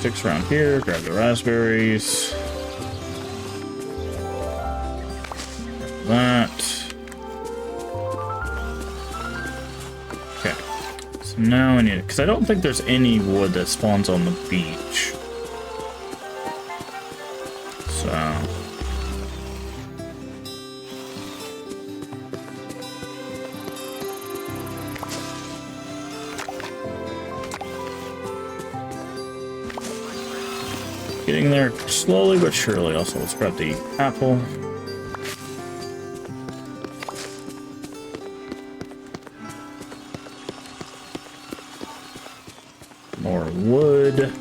sticks around here. Grab the raspberries. That. Okay. So now I need it, because I don't think there's any wood that spawns on the beach. So. Getting there slowly but surely. Also, let's grab the apple. More wood.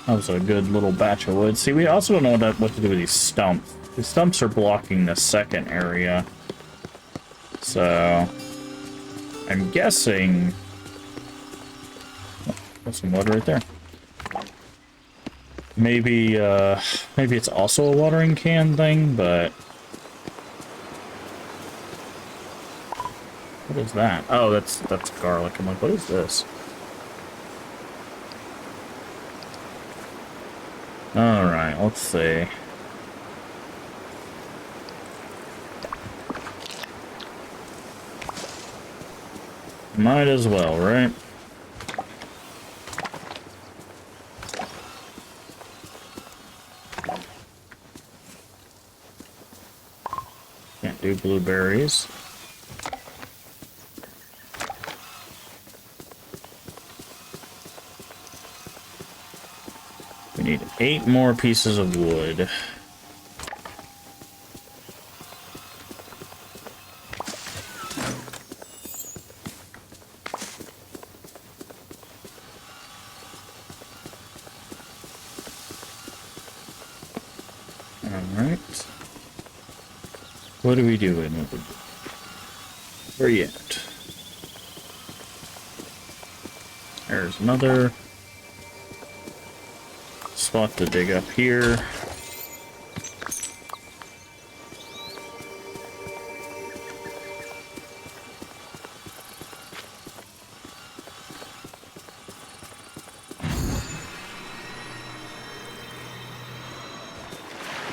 That was a good little batch of wood. See, we also don't know what to do with these stumps. The stumps are blocking the second area. So, I'm guessing... There's some wood right there. Maybe it's also a watering can thing, but... What is that? Oh, that's garlic. I'm like, what is this? Alright, let's see. Might as well, right? Can't do blueberries. We need 8 more pieces of wood. Alright. What are we doing? Where are you at? There's another spot to dig up here.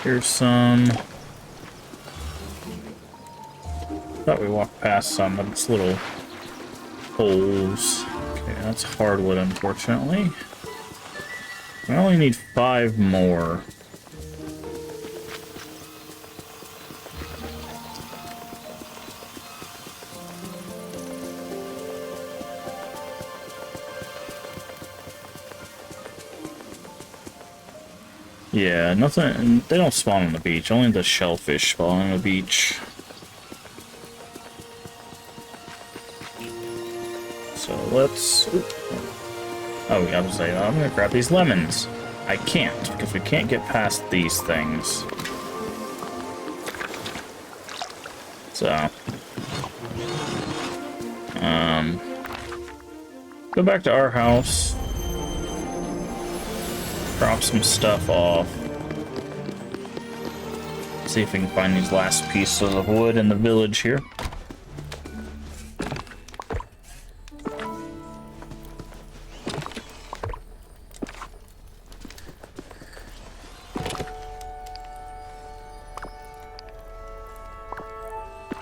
Here's some. Thought we walked past some, but it's little holes. Okay, that's hardwood, unfortunately. We only need 5 more. Yeah, nothing. They don't spawn on the beach. Only the shellfish spawn on the beach. So let's. Oh, yeah, I was saying, I'm gonna grab these lemons. I can't, because we can't get past these things. So. Go back to our house. Drop some stuff off. See if we can find these last pieces of wood in the village here.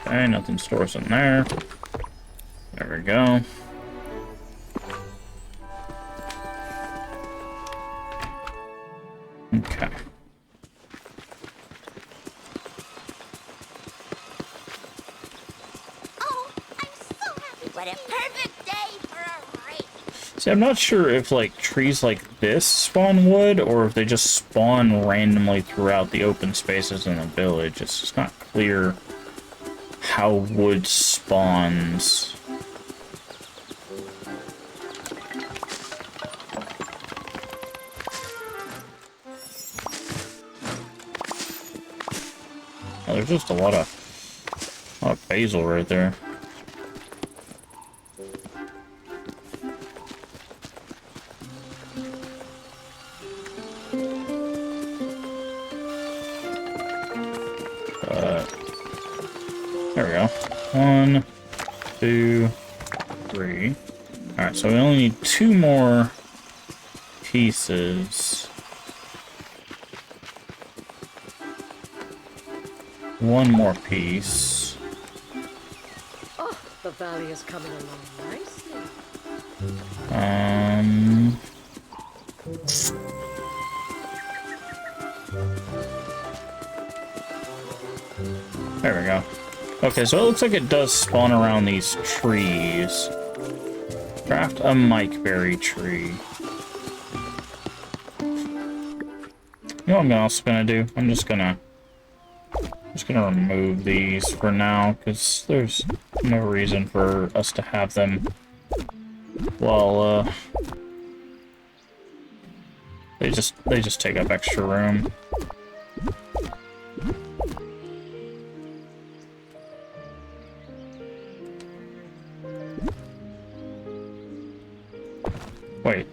Okay, nothing stores in there. There we go. Okay. Oh, I'm so happy. What a perfect day for a race. See, I'm not sure if, like, trees like this spawn wood, or if they just spawn randomly throughout the open spaces in the village. It's just not clear how wood spawns. Oh, there's just a lot of basil right there. There we go. 1, 2, 3. Alright, so we only need 2 more pieces. 1 more piece. Oh, the valley is coming along nicely. There we go. Okay, so it looks like it does spawn around these trees. Craft a Mikeberry tree. You know what I'm also gonna do? I'm just gonna remove these for now, because there's no reason for us to have them while they just take up extra room. Wait.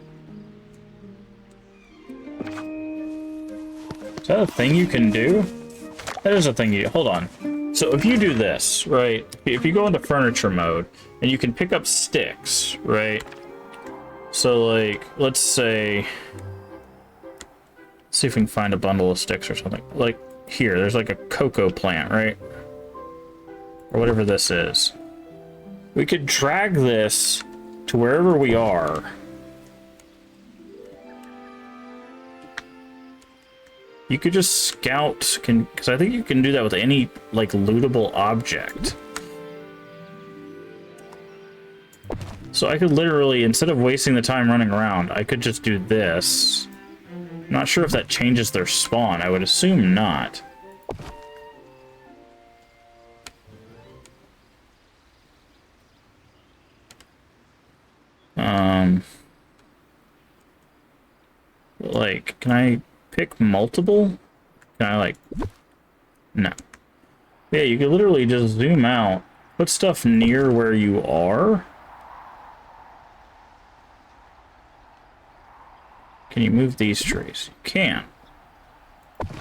Is that a thing you can do? That is a thing you... Hold on. So if you do this, right? If you go into furniture mode, and you can pick up sticks, right? So, like, let's say... see if we can find a bundle of sticks or something. Like, here, there's like a cocoa plant, right? Or whatever this is. We could drag this to wherever we are. You could just scout, because I think you can do that with any, like, lootable object. So I could literally, instead of wasting the time running around, I could just do this. I'm not sure if that changes their spawn. I would assume not. Like, can I pick multiple? Can I, like... No. Yeah, you could literally just zoom out, put stuff near where you are. Can you move these trees? You can.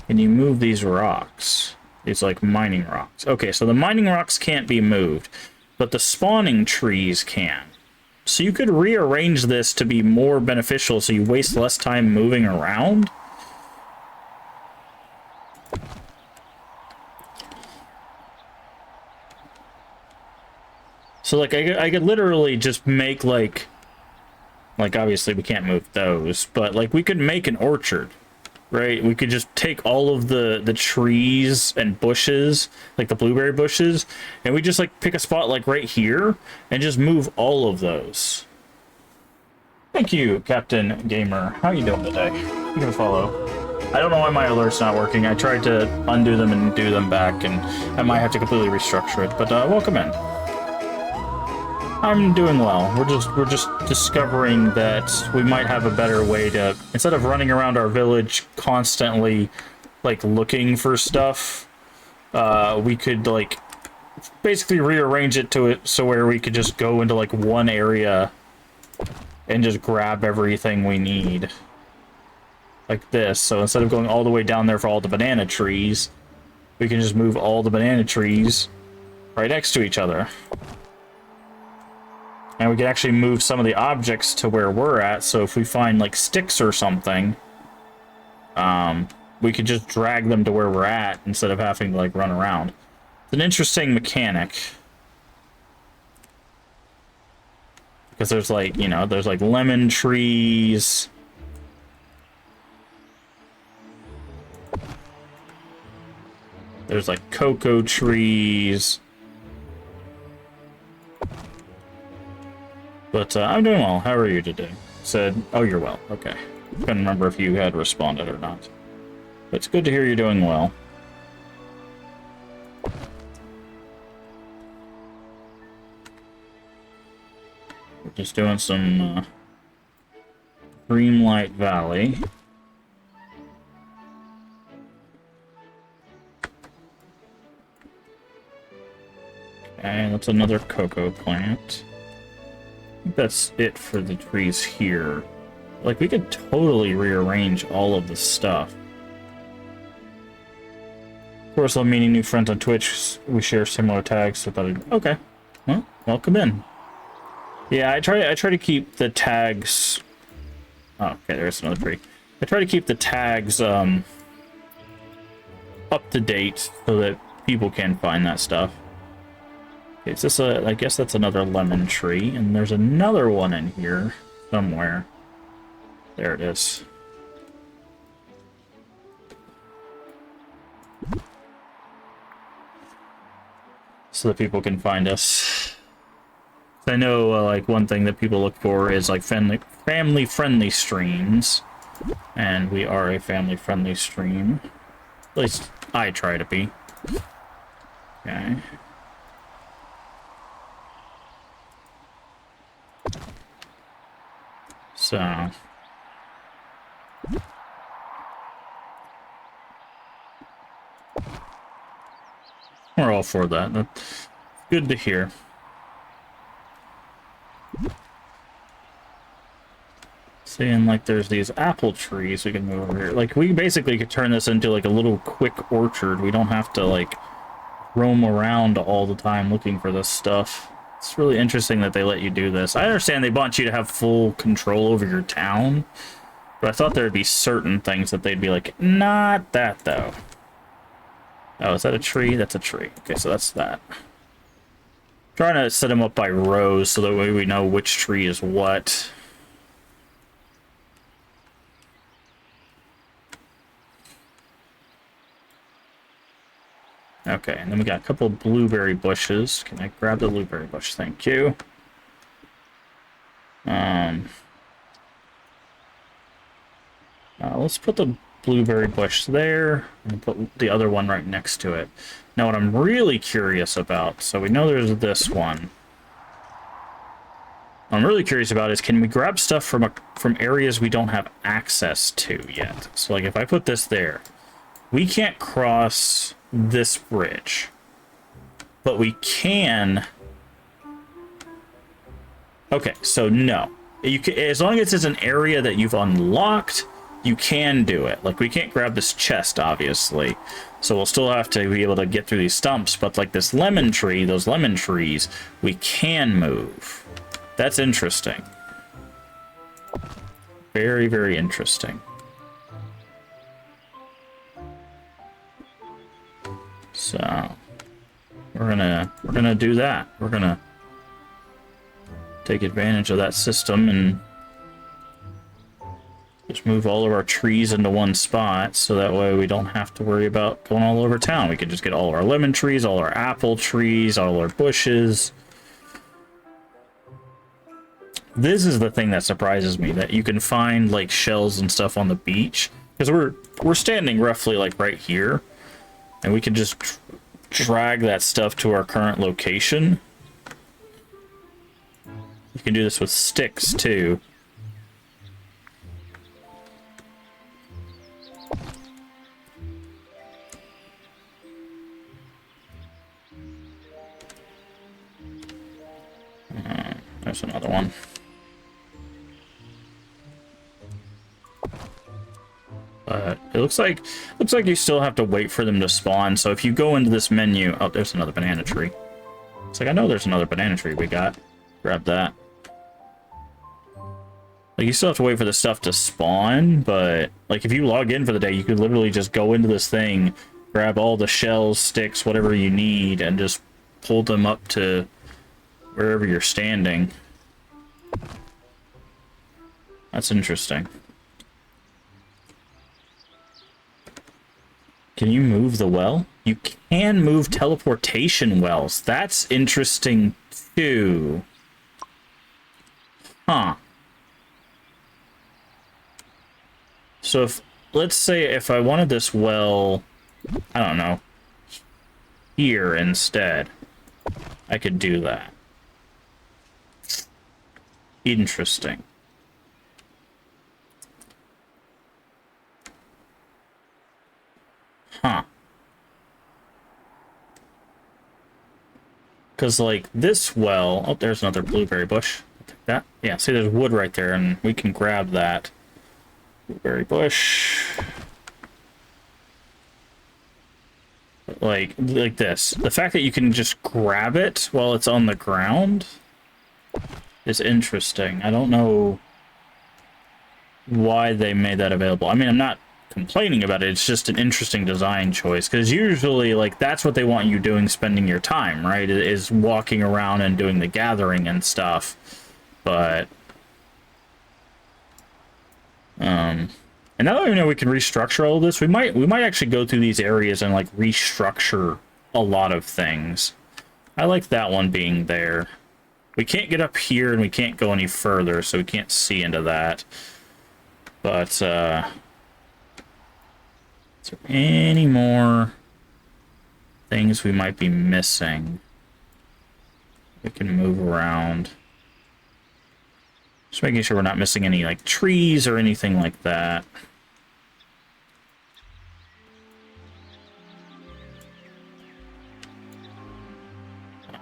Can you move these rocks? These, like, mining rocks. Okay, so the mining rocks can't be moved, but the spawning trees can. So you could rearrange this to be more beneficial so you waste less time moving around. So, like, I could literally just make, like, obviously we can't move those, but, like, we could make an orchard, right? We could just take all of the trees and bushes, like the blueberry bushes, and we just, like, pick a spot, like, right here, and just move all of those. Thank you, Captain Gamer. How you doing today? You can follow. I don't know why my alert's not working. I tried to undo them and do them back, and I might have to completely restructure it, but welcome in. I'm doing well. We're just discovering that we might have a better way to, instead of running around our village constantly, like, looking for stuff, we could, like, basically rearrange it to it so where we could just go into, like, one area and just grab everything we need. Like this. So instead of going all the way down there for all the banana trees, we can just move all the banana trees right next to each other. And we can actually move some of the objects to where we're at, so if we find, like, sticks or something, we could just drag them to where we're at instead of having to, like, run around. It's an interesting mechanic. Because there's, like, you know, there's, like, lemon trees. There's, like, cocoa trees. But I'm doing well. How are you today? Said, oh, you're well. Okay. Couldn't remember if you had responded or not. But it's good to hear you're doing well. We're just doing some Dreamlight Valley. Okay, that's another cocoa plant. I think that's it for the trees here. Like, we could totally rearrange all of the stuff. Of course, I'm meeting new friends on Twitch. We share similar tags, so I thought okay. Well, welcome in. Yeah, I try to keep the tags. Oh, okay, there's another tree. I try to keep the tags up to date so that people can find that stuff. Okay, is this a? I guess that's another lemon tree, and there's another one in here somewhere. There it is. So that people can find us. I know, like, one thing that people look for is, like, family-friendly streams. And we are a family-friendly stream. At least, I try to be. Okay. So... we're all for that. That's good to hear. Seeing like there's these apple trees we can move over here. Like we basically could turn this into like a little quick orchard. We don't have to like roam around all the time looking for this stuff. It's really interesting that they let you do this. I understand they want you to have full control over your town, but I thought there'd be certain things that they'd be like, not that though. Oh, is that a tree? That's a tree. Okay, so that's that. Trying to set them up by rows so that way we know which tree is what. Okay, and then we got a couple of blueberry bushes. Can I grab the blueberry bush? Thank you. Let's put the blueberry bush there and put the other one right next to it. Now what I'm really curious about, so we know there's this one. What I'm really curious about is can we grab stuff from areas we don't have access to yet? So like if I put this there, we can't cross this bridge, but we can. Okay, so no, you can, as long as it's an area that you've unlocked, you can do it. Like we can't grab this chest, obviously, so we'll still have to be able to get through these stumps. But like this lemon tree, those lemon trees, we can move. That's interesting. Very, very interesting. So we're gonna do that. We're gonna take advantage of that system and just move all of our trees into one spot, so that way we don't have to worry about going all over town. We can just get all of our lemon trees, all our apple trees, all our bushes. This is the thing that surprises me, that you can find like shells and stuff on the beach, because we're standing roughly like right here, and we can just drag that stuff to our current location. You can do this with sticks too. There's another one. But it looks like you still have to wait for them to spawn. So if you go into this menu, oh, there's another banana tree. It's like I know there's another banana tree we got. Grab that. Like you still have to wait for the stuff to spawn, but like if you log in for the day, you could literally just go into this thing, grab all the shells, sticks, whatever you need, and just pull them up to wherever you're standing. That's interesting. Can you move the well? You can move teleportation wells. That's interesting too. Huh. So if, let's say if I wanted this well, I don't know, here instead, I could do that. Interesting. Huh. Because, like, this well... oh, there's another blueberry bush. I'll take that. Yeah, see, there's wood right there, and we can grab that. Blueberry bush. Like this. The fact that you can just grab it while it's on the ground... is interesting. I don't know why they made that available. I mean, I'm not complaining about it. It's just an interesting design choice, because usually, like, that's what they want you doing, spending your time, right? Is walking around and doing the gathering and stuff. But and now that we know we can restructure all of this, we might actually go through these areas and like restructure a lot of things. I like that one being there. We can't get up here and we can't go any further, so we can't see into that. But is there any more things we might be missing? We can move around. Just making sure we're not missing any, like, trees or anything like that.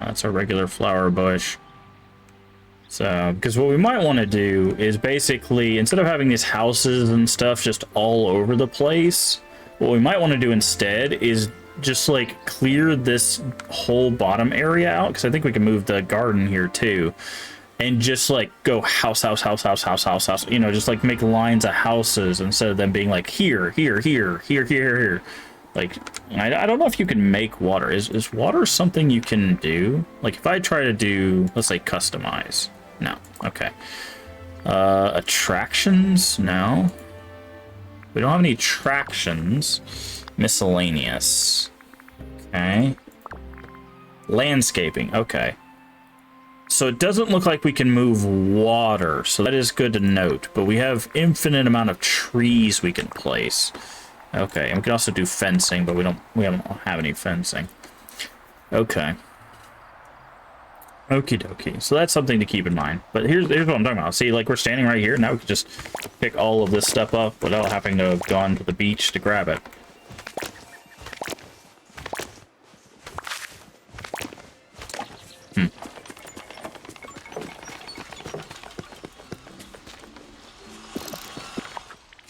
That's our regular flower bush. So, because what we might want to do is basically, instead of having these houses and stuff just all over the place, what we might want to do instead is just, like, clear this whole bottom area out, because I think we can move the garden here, too. And just, like, go house, house, house, house, house, house, house. You know, just, like, make lines of houses instead of them being, like, here, here, here, here, here, here. Like, I don't know if you can make water. Is water something you can do? Like, if I try to do, let's say, customize. No. Okay. Attractions? No. We don't have any attractions. Miscellaneous. Okay. Landscaping. Okay. So it doesn't look like we can move water, so that is good to note. But we have infinite amount of trees we can place. Okay, and we can also do fencing, but we don't have any fencing. Okay. Okie dokie. So that's something to keep in mind. But here's what I'm talking about. See, like, we're standing right here. Now we can just pick all of this stuff up without having to have gone to the beach to grab it.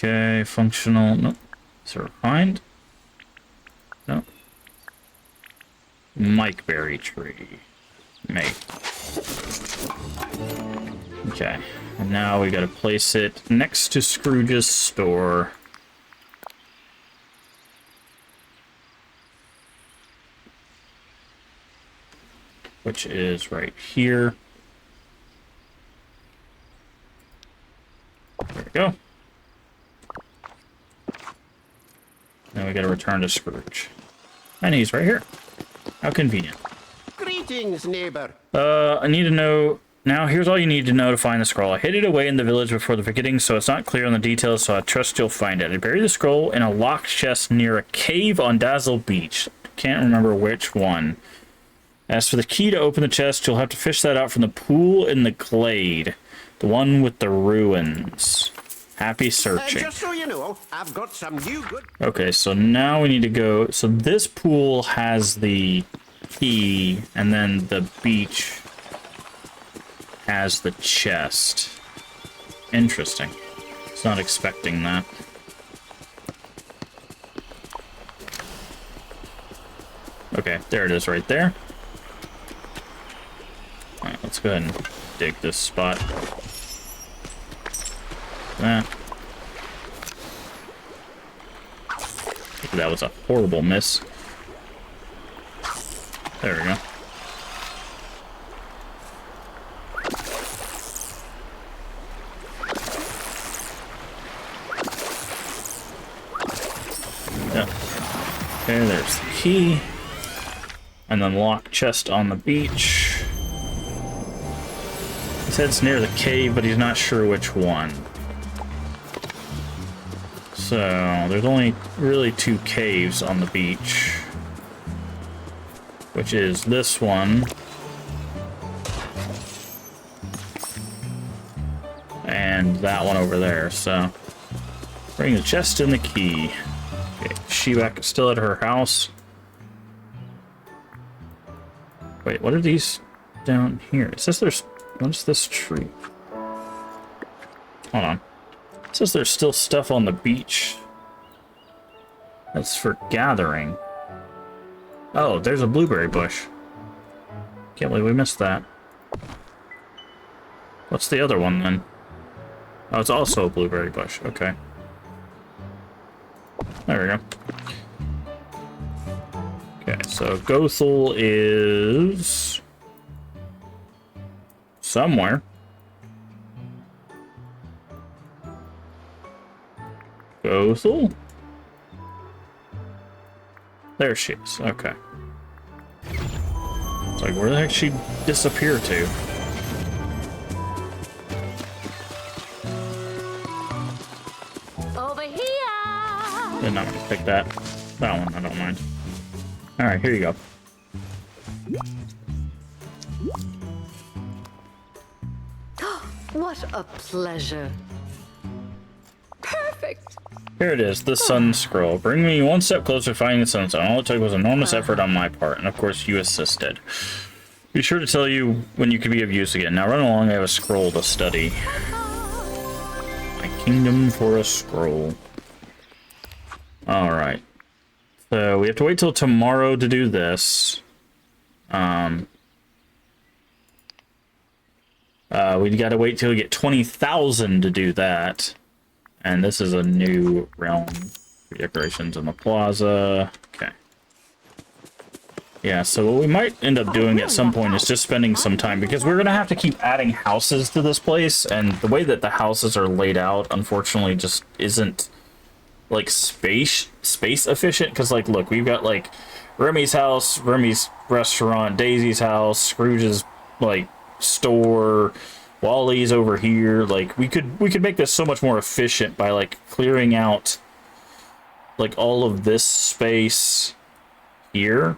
Okay, functional. Nope. Is there refined? No. Mikeberry tree. Make. Okay. And now we gotta place it next to Scrooge's store. Which is right here. There we go. Now we gotta return to Scrooge. And he's right here. How convenient. Greetings, neighbor. I need to know... Now, here's all you need to know to find the scroll. I hid it away in the village before the forgetting, so it's not clear on the details, so I trust you'll find it. I buried the scroll in a locked chest near a cave on Dazzle Beach. Can't remember which one. As for the key to open the chest, you'll have to fish that out from the pool in the glade. The one with the ruins. Happy searching. Just so you know, I've got some new good... Okay, so now we need to go... So this pool has the key, and then the beach has the chest. Interesting. I was not expecting that. Okay, there it is right there. Alright, let's go ahead and dig this spot. That was a horrible miss. There we go. Yeah. Okay, there's the key. And then lock chest on the beach. He said it's near the cave, but he's not sure which one. So, there's only really 2 caves on the beach. Which is this one. And that one over there, so... Bring the chest and the key. Okay, Shebak is still at her house. Wait, what are these down here? It says there's... What's this tree? Hold on. It says there's still stuff on the beach. That's for gathering. Oh, there's a blueberry bush. Can't believe we missed that. What's the other one then? Oh, it's also a blueberry bush. Okay. There we go. Okay, so Gothel is somewhere. Gothel? There she is. Okay. It's like, where the heck did she disappear to? Over here. Did not want to pick that. That one, I don't mind. Alright, here you go. What a pleasure. Perfect. Here it is, the Sun Scroll. Bring me one step closer to finding the Sunstone. All it took was enormous effort on my part, and of course you assisted. Be sure to tell you when you can be of use again. Now run along, I have a scroll to study. My kingdom for a scroll. Alright. So we have to wait till tomorrow to do this. We gotta wait till we get 20,000 to do that. And this is a new realm. Decorations in the plaza. Okay. Yeah, so what we might end up doing at some point is just spending some time, because we're gonna have to keep adding houses to this place, and the way that the houses are laid out, unfortunately, just isn't like space efficient. Because like, look, we've got like Remy's house, Remy's restaurant, Daisy's house, Scrooge's like store, Wally's over here. Like we could make this so much more efficient by like clearing out like all of this space here.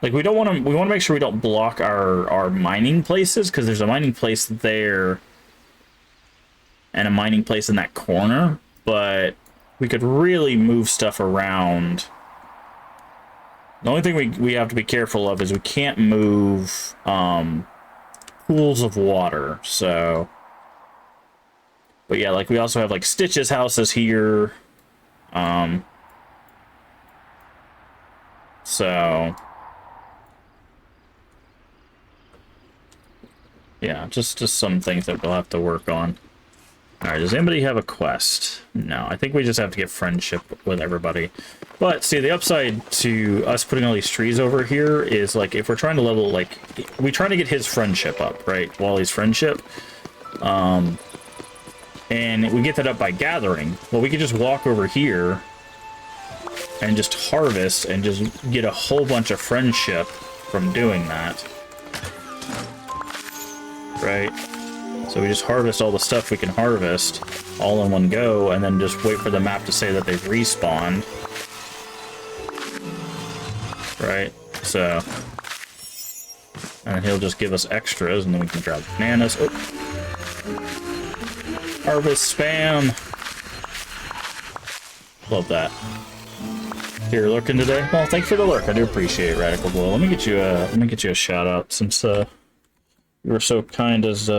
Like we want to make sure we don't block our mining places, because there's a mining place there and a mining place in that corner, but we could really move stuff around. The only thing we have to be careful of is we can't move pools of water. So, but yeah, like we also have like Stitch's houses here. So yeah, just some things that we'll have to work on. Alright, does anybody have a quest? No, I think we just have to get friendship with everybody. But, see, the upside to us putting all these trees over here is, like, if we're trying to level, like, we try to get his friendship up, right? Wally's friendship. And we get that up by gathering. Well, we could just walk over here and just harvest and just get a whole bunch of friendship from doing that. Right? So we just harvest all the stuff we can harvest all in one go, and then just wait for the map to say that they've respawned. Right? So, and he'll just give us extras, and then we can grab bananas. Oh. Harvest spam. Love that. You're lurking today? Well, thanks for the lurk. I do appreciate it, Radical Boy. Let me get you a shout out, since you were so kind as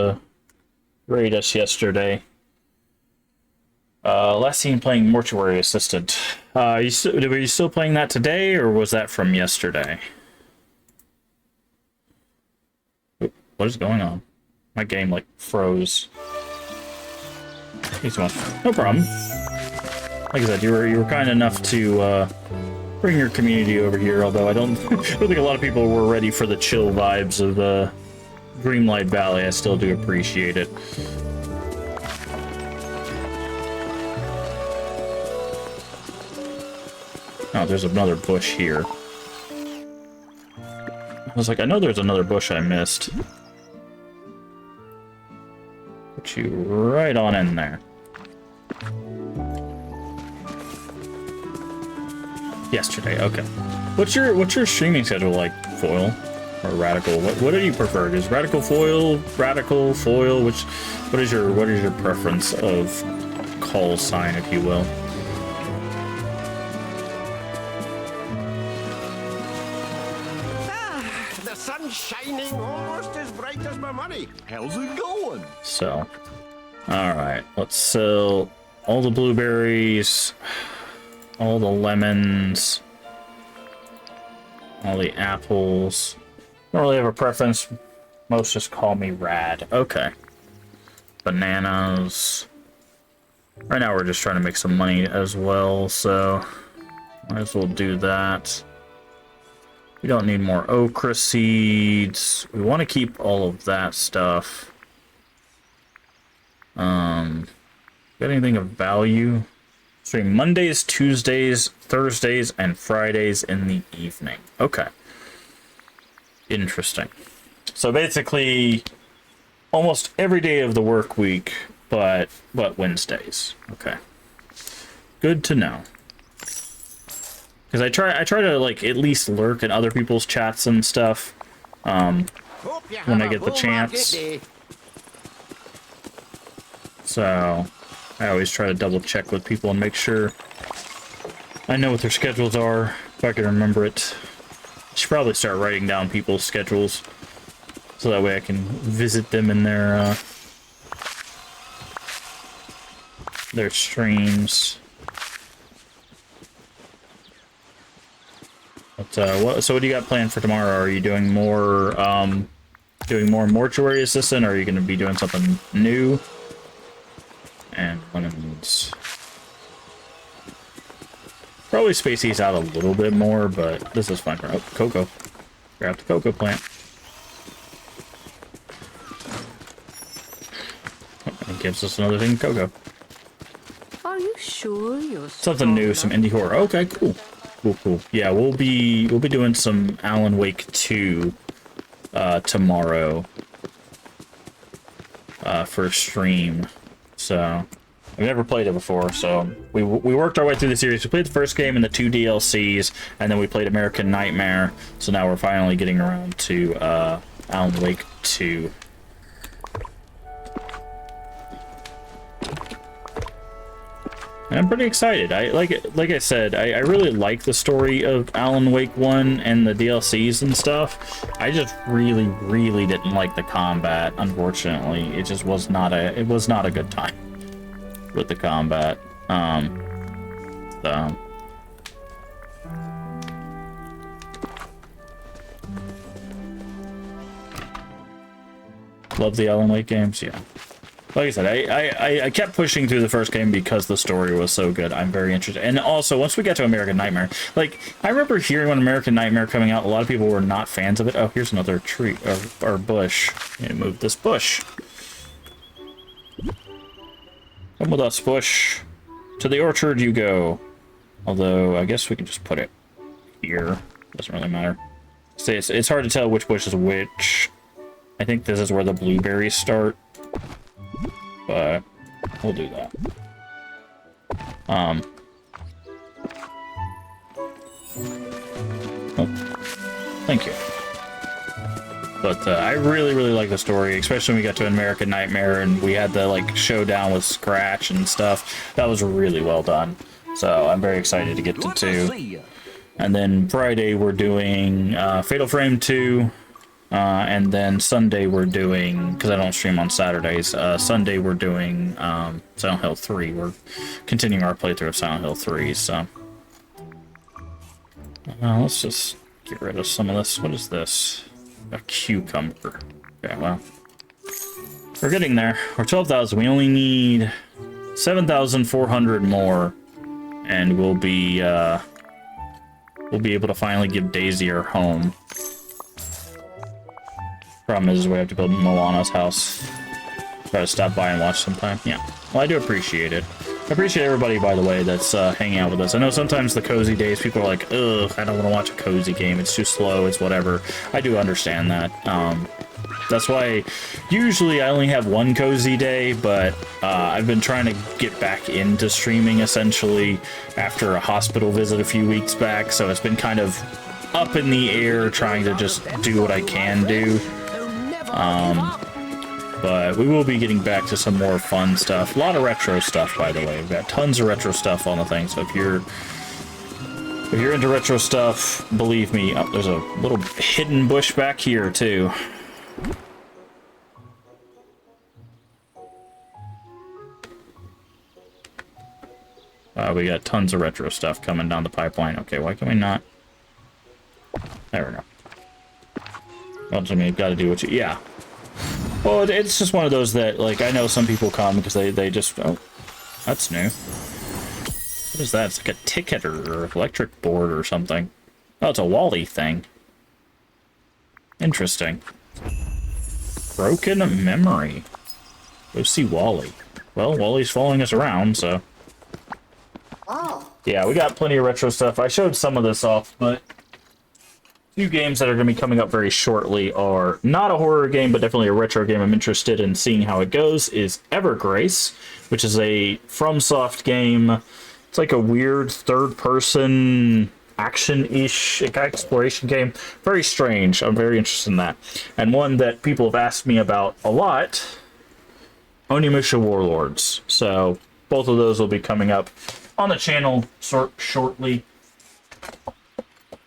raid us yesterday. Last seen playing Mortuary Assistant. Were you still playing that today, or was that from yesterday? What is going on? My game like froze. No problem. Like I said, you were kind enough to bring your community over here. Although I don't think a lot of people were ready for the chill vibes of Dreamlight Valley. I still do appreciate it. Oh, there's another bush here. I was like, I know there's another bush I missed. Put you right on in there. Yesterday, okay. What's your streaming schedule like, Foil? Or Radical? What do you prefer? Is Radical Foil, what is your preference of call sign, if you will? The sun's shining almost as bright as my money. How's it going? So, alright, let's sell all the blueberries, all the lemons, all the apples. Don't really have a preference. Most just call me Rad. Okay. bananas. Right now we're just trying to make some money as well, so might as well do that. We don't need more okra seeds. We want to keep all of that stuff. Got anything of value? Stream Mondays, Tuesdays, Thursdays, and Fridays in the evening. Okay. Interesting. So basically, almost every day of the work week, but Wednesdays. Okay. Good to know. Because I try to like at least lurk in other people's chats and stuff. When I get the chance. So I always try to double check with people and make sure I know what their schedules are, if I can remember it. I should probably start writing down people's schedules so that way I can visit them in their streams. But so what do you got planned for tomorrow? Are you doing more mortuary assistant, or are you going to be doing something new? And lemons. Probably space these out a little bit more, but this is fun. Oh, cocoa. Grab the cocoa plant. Oh, it gives us another thing, cocoa. Are you sure you're something new, some indie horror. Okay, cool. Cool. Yeah, we'll be doing some Alan Wake 2 tomorrow for stream. So I've never played it before, so we worked our way through the series. We played the first game and the 2 DLCs, and then we played American Nightmare. So now we're finally getting around to Alan Wake 2. And I'm pretty excited. Like I said, I really like the story of Alan Wake 1 and the DLCs and stuff. I just really didn't like the combat. Unfortunately, it just was not a good time with the combat. Love the Alan Wake games, yeah. Like I said, I kept pushing through the first game because the story was so good. I'm very interested. And also, once we get to American Nightmare, like, I remember hearing when American Nightmare coming out, a lot of people were not fans of it. Oh, here's another tree, or bush. I'm gonna move this bush. Come with us, bush. To the orchard you go. Although, I guess we can just put it here. Doesn't really matter. See, it's hard to tell which bush is which. I think this is where the blueberries start. But we'll do that. Oh, thank you. But I really like the story, especially when we got to American Nightmare and we had the like showdown with Scratch and stuff. That was really well done. So I'm very excited to get to 2. And then Friday we're doing Fatal Frame 2. And then Sunday we're doing, because I don't stream on Saturdays, Sunday we're doing Silent Hill 3. We're continuing our playthrough of Silent Hill 3, so... let's just get rid of some of this. What is this? A cucumber. Okay, well... we're getting there. We're 12,000. We only need 7,400 more. And we'll be able to finally give Daisy her home. Problem is we have to build Moana's house. Try to stop by and watch sometime. Yeah. Well, I do appreciate it. I appreciate everybody, by the way, that's hanging out with us. I know sometimes the cozy days, people are like, ugh, I don't want to watch a cozy game. It's too slow. It's whatever. I do understand that. That's why usually I only have one cozy day, but I've been trying to get back into streaming, essentially, after a hospital visit a few weeks back. So it's been kind of up in the air, trying to just do what I can do. But we will be getting back to some more fun stuff. A lot of retro stuff, by the way. We've got tons of retro stuff on the thing, so if you're into retro stuff, believe me, there's a little hidden bush back here, too. We got tons of retro stuff coming down the pipeline. Okay, why can we not? There we go. Well, Jimmy, you've got to do what you... Yeah. Well, it's just one of those that, like, I know some people come because they just, oh, that's new. What is that? It's like a ticket or electric board or something. Oh, it's a Wally thing. Interesting. Broken memory. Go see Wally. Well, Wally's following us around, so... Oh. Yeah, we got plenty of retro stuff. I showed some of this off, but... Few games that are going to be coming up very shortly are not a horror game, but definitely a retro game I'm interested in seeing how it goes, is Evergrace, which is a FromSoft game. It's like a weird third-person action-ish exploration game. Very strange. I'm very interested in that. And one that people have asked me about a lot, Onimusha Warlords. So both of those will be coming up on the channel shortly.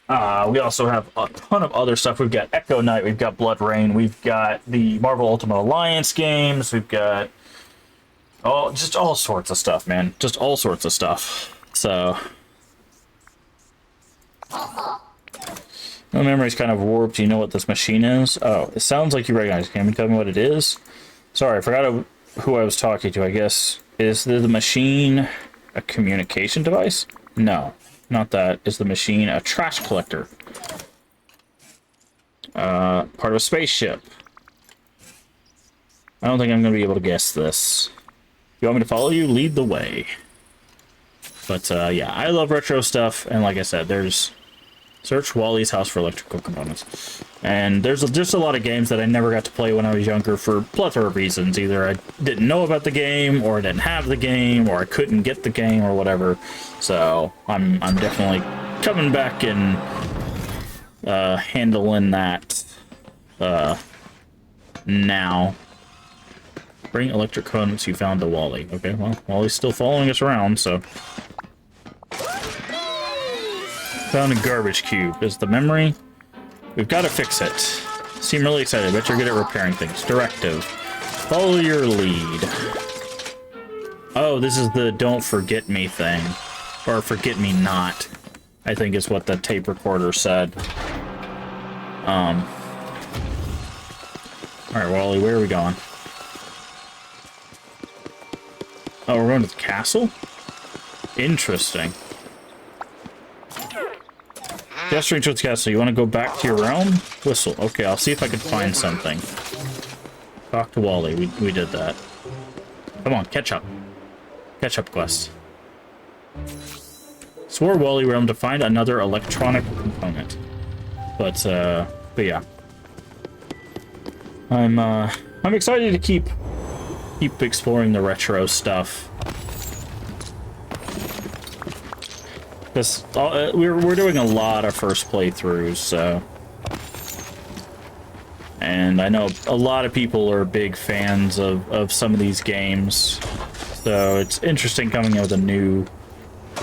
We also have a ton of other stuff. We've got Echo Knight, we've got Blood Rain, we've got the Marvel Ultimate Alliance games, we've got just all sorts of stuff, man. Just all sorts of stuff. So, my memory's kind of warped. You know what this machine is? Oh, it sounds like you recognize it. Can you tell me what it is? Sorry, I forgot who I was talking to, I guess. Is the machine a communication device? No. Not that. Is the machine a trash collector? Part of a spaceship. I don't think I'm going to be able to guess this. You want me to follow you? Lead the way. But, yeah, I love retro stuff, and like I said, there's... Search Wally's house for electrical components. And there's just a lot of games that I never got to play when I was younger for a plethora of reasons. Either I didn't know about the game, or I didn't have the game, or I couldn't get the game, or whatever. So I'm definitely coming back and handling that now. Bring electric components you found to Wally. Okay, well, Wally's still following us around, so... Found a garbage cube. Is the memory? We've got to fix it. Seem really excited. Bet you're good at repairing things. Directive. Follow your lead. Oh, this is the don't forget me thing. Or forget me not, I think is what the tape recorder said. Alright, Wally, where are we going? Oh, we're going to the castle? Interesting. Gesturing towards the castle. You want to go back to your realm? Whistle. Okay, I'll see if I can find something. Talk to Wally. We did that. Come on, catch up. Catch up quest. Swore Wally realm to find another electronic component. But yeah. I'm excited to keep exploring the retro stuff. Because we're doing a lot of first playthroughs, so... And I know a lot of people are big fans of some of these games. So it's interesting coming in with a new,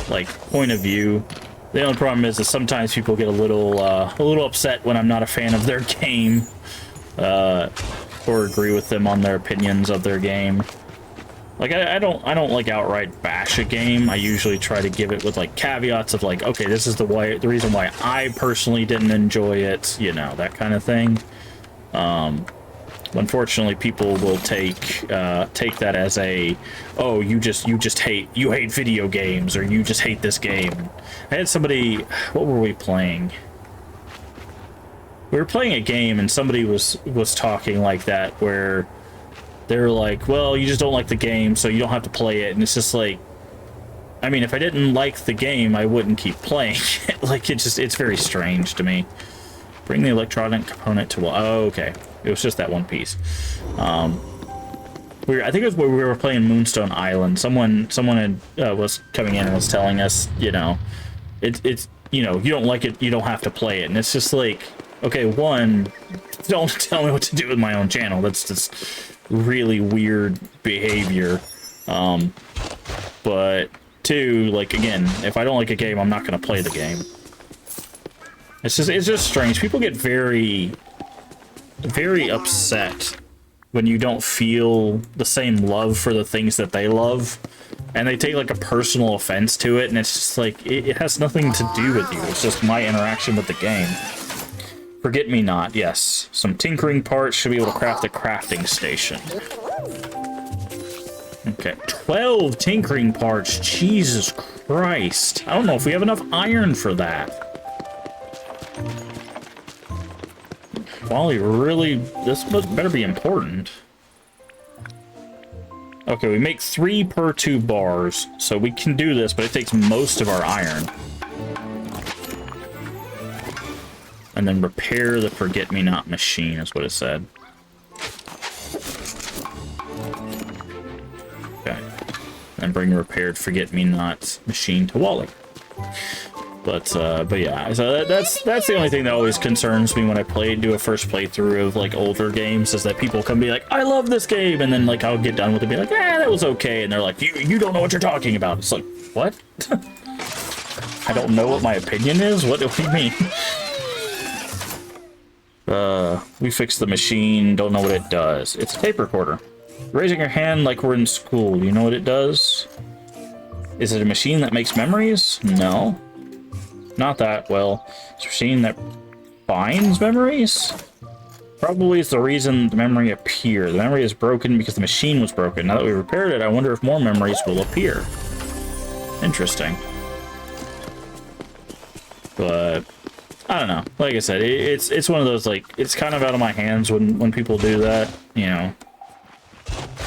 like, point of view. The only problem is that sometimes people get a little upset when I'm not a fan of their game. Or agree with them on their opinions of their game. Like, I don't like outright bash a game. I usually try to give it with like caveats of like, okay, this is the reason why I personally didn't enjoy it, you know, that kind of thing. Unfortunately, people will take that as a, oh, you hate video games, or you just hate this game. I had somebody, what were we playing? We were playing a game and somebody was talking like that, where they were like, well, you just don't like the game, so you don't have to play it. And it's just like, I mean, if I didn't like the game, I wouldn't keep playing it. Like, it's very strange to me. Bring the electronic component to... Oh, okay. It was just that one piece. I think it was where we were playing Moonstone Island. Someone was coming in and was telling us, you know, it's you know, you don't like it, you don't have to play it. And it's just like, okay, one, don't tell me what to do with my own channel. That's just really weird behavior. But two, like, again, if I don't like a game, I'm not going to play the game. It's just strange. People get very upset when you don't feel the same love for the things that they love, and they take like a personal offense to it, and it's just like, it has nothing to do with you. It's just my interaction with the game. Forget-me-not, yes. Some tinkering parts, should be able to craft a crafting station. Okay, 12 tinkering parts, Jesus Christ. I don't know if we have enough iron for that. Wally, really, this better be important. Okay, we make 3 per 2 bars, so we can do this, but it takes most of our iron. And then repair the forget-me-not machine is what it said. Okay. And bring a repaired forget-me-not machine to Wally. But yeah, so that's the only thing that always concerns me when I do a first playthrough of like older games, is that people come be like, I love this game, and then like I'll get done with it and be like, that was okay, and they're like, you don't know what you're talking about. It's like, what? I don't know what my opinion is? What do you mean? We fixed the machine, don't know what it does. It's a tape recorder. Raising your hand like we're in school, you know what it does? Is it a machine that makes memories? No. Not that, well, it's a machine that finds memories? Probably is the reason the memory appeared. The memory is broken because the machine was broken. Now that we repaired it, I wonder if more memories will appear. Interesting. But I don't know. Like I said, it's one of those, like, it's kind of out of my hands when people do that, you know.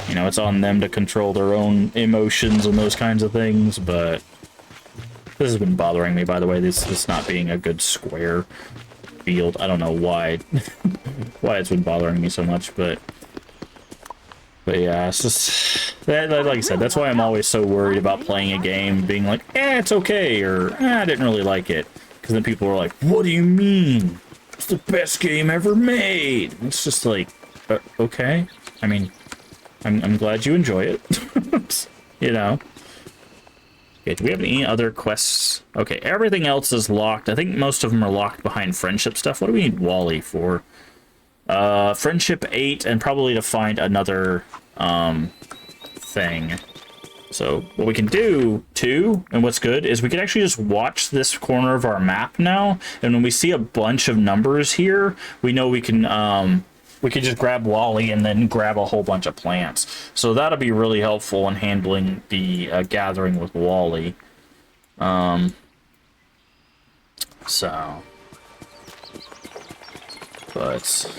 You know, it's on them to control their own emotions and those kinds of things, but this has been bothering me, by the way, this not being a good square field. I don't know why why it's been bothering me so much, but yeah, it's just that, like I said, that's why I'm always so worried about playing a game being like, it's okay, or I didn't really like it, because then people are like, what do you mean? It's the best game ever made. It's just like, okay. I mean, I'm glad you enjoy it. You know. Okay, do we have any other quests? Okay, everything else is locked. I think most of them are locked behind friendship stuff. What do we need Wally for? Friendship 8, and probably to find another thing. So what we can do too, and what's good, is we can actually just watch this corner of our map now, and when we see a bunch of numbers here, we know we can just grab Wally and then grab a whole bunch of plants. So that'll be really helpful in handling the gathering with Wally. So, but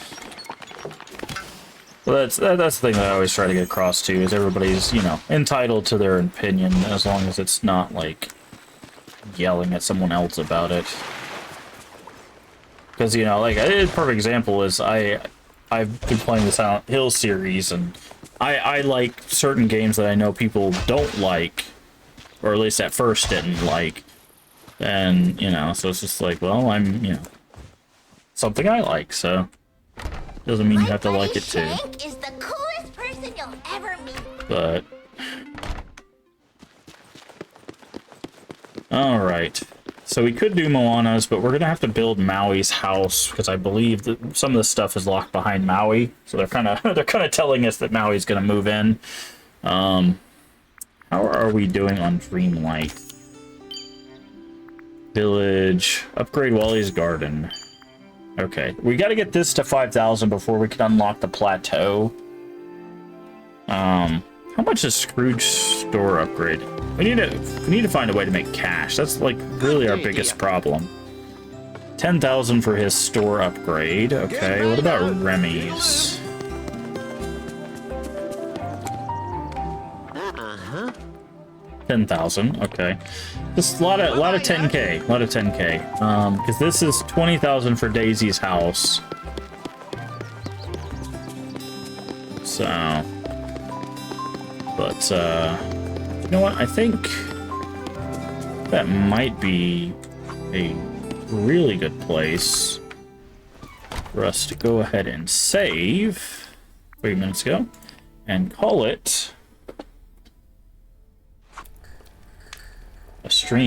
that's the thing that I always try to get across to, is everybody's, you know, entitled to their opinion as long as it's not like yelling at someone else about it. Because, you know, like a perfect example is I've been playing the Silent Hill series, and I like certain games that I know people don't like, or at least at first didn't like, and, you know, so it's just like, well, I'm, you know, something I like, so doesn't mean you have to like it too. Shank is the coolest person you'll ever meet. But all right. So we could do Moana's, but we're gonna have to build Maui's house, because I believe that some of the stuff is locked behind Maui. So they're kind of telling us that Maui's gonna move in. How are we doing on Dreamlight? Village, upgrade Wally's garden. Okay, we got to get this to 5,000 before we can unlock the plateau. How much is Scrooge's store upgrade? We need to find a way to make cash. That's like really our biggest problem. 10,000 for his store upgrade. Okay, what about Remy's? 10,000. Okay, just a lot of 10K. A lot of 10K. Because this is 20,000 for Daisy's house. So. But, you know what? I think that might be a really good place for us to go ahead and save 3 minutes ago and call it a stream.